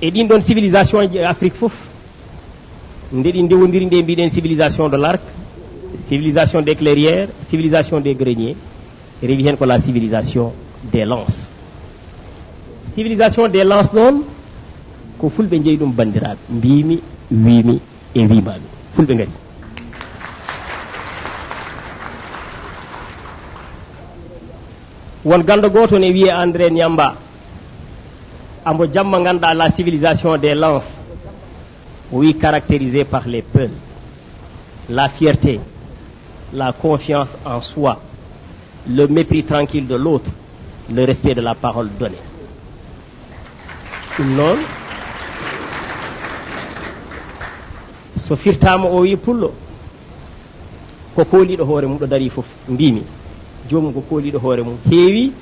e din don civilisation ji Afrique fof ndedi ndewondiri nde mbiɗen civilisation de l'arc, civilisation des clairières, civilisation des greniers, rewi hen ko la civilisation des lances. Civilisation des lances noon ko fulɓe jeeyi ɗum bandiraɓe, mbimi wimi e wimami, fulɓe ngari. won gando goto ne wiye André Niamba, ambo jamma ganda la civilisation des lances, oui, caractérisée par les peurs, la fierté, la confiance en soi, le mépris tranquille de l'autre, le respect de la parole donnée. Non, so firtama o wi pullo ko kooliɗo hoore mum ɗo dari fof mbimi jomum ko kooliɗo hoore mum heewi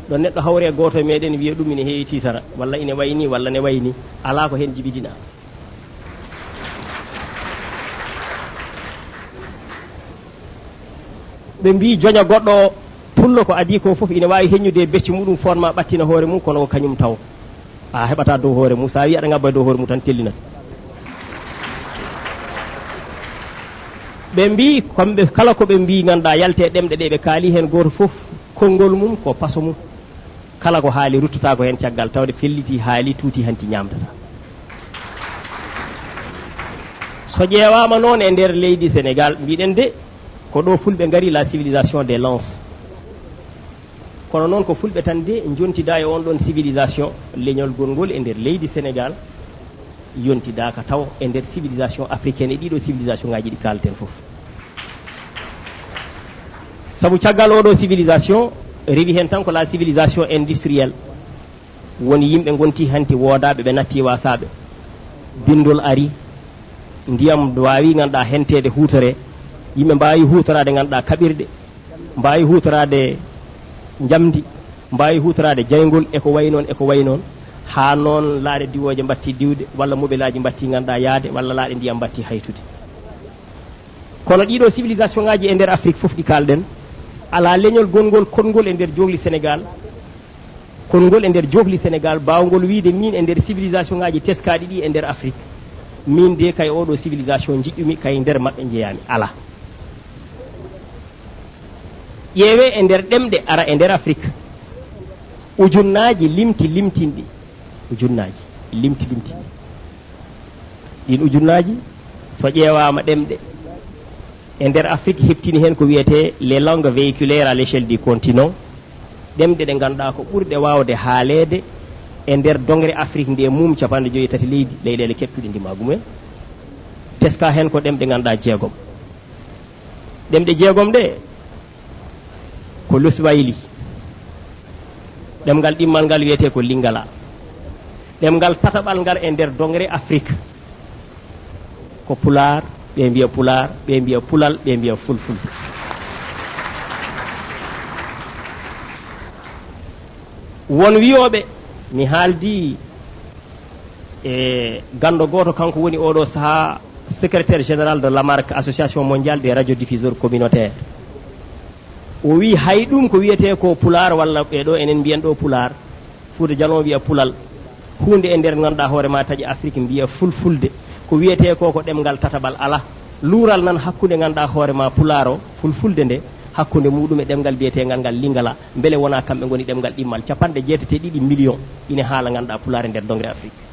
ɗo neɗɗo hawre goto e meɗen wiya ɗum ine heewi titara walla ine wayni walla ne wayni ala ko hen jibidina. ɓe mbi joña goɗɗo pullo ko adi ko fof ine wawi heññude becci muɗum forma ɓattina hoore mum kono ko kañum taw a heɓata dow hoore mum sa wi aɗa ngabba dow hoore mum tan tellinat. ɓe mbi kamɓe kala ko ɓe mbi ganduɗa yalte ɗemɗe ɗe ɓe kaali hen goto fof konngol mum ko paso mum, kala ko haali ruttata ko hen caggal tawde felliti haali tuuti hanti ñamdata. so ƴewama noon e nder leydi Sénégal mbiɗen de ko ɗo fulɓe ngari la civilisation des lances, kono noon ko fulɓe tan de jontida e on ɗon civilisation leñol gongol e nder leydi Sénégal yontidaka taw e nder civilisation africaine e ɗiɗo civilisation ngaji ɗi kalten fof. sabu caggal oɗo civilisation rewi hen tan ko la civilisation industrielle, woni yimɓe gonti hanti woodaɓe ɓe natti wasaɓe, bindol ari, ndiyam wawi ganduɗa hentede hutore, yimɓe mbawi hutorade ganduɗa kaɓirɗe, mbawi hutorade jamdi, mbawi hutorade jaygol eko way noon eko way noon, ha noon laaɗe diwoje mbatti diwde walla mobilaji mbatti ganduɗa yaade walla laaɗe ndiyam mbatti haytude. kono ɗiɗo civilisation ngaji e nder Afrique fof ɗi kalɗen ala leñol gongol konngol e nder jogli Sénégal, konngol e nder jogli Sénégal bawgol wiide min e nder civilisation ngaji teskaɗi ɗi e nder Afrique min de kay oɗo civilisation jiɗɗumi kay nder maɓɓe jeeyami, ala. ƴeewe e nder ɗemɗe ara e nder Afrique ujunnaji limtinɗi, ujunnaji limtinɗi, ɗin ujunnaji so ƴeewama ɗemɗe e nder Afrique heftini hen ko wiyete les langues véhiculaires à l'échelle du continent, ɗemɗe ɗe ganduɗa ko ɓurɗe wawde haalede e nder dongre Afrique nde mum 53 leydi leyɗele kettuɗe ndimagu mumen, teska hen ko ɗemɗe ganduɗa jeegom. ɗemɗe jeegom ɗe ko Luswahili, ɗemgal ɗimmal ngal wiyete ko Lingala, ɗemgal tataɓal ngal e nder dongre Afrique ko Pular, ɓe mbiya Pular, ɓe mbiya Pulal, ɓe mbiya Fulful. won wiyoɓe mi haaldi e gando goto kanko woni oɗo saaha secrétaire général de l'AMARC, association mondiale des radiodiffuseurs communautaires, o wi hay ɗum ko wiyete ko Pular walla ɓeɗo enen mbiyan ɗo Pular, Fuuta Jalon wiya Pulal, hunde e nder ganduɗa hoorema taƴi Afrique mbiya Fulfulde, ko wiyete ko ko ɗemgal tataɓal ala, luural nan hakkude ganduɗa hoorema Pular o Fulfulde nde hakkude muɗum e ɗemgal biyetegal ngal Lingala, beele wona kamɓe goni ɗemgal ɗimmal 62 millions ina haala ganduɗa Pular e nder dongre Afrique.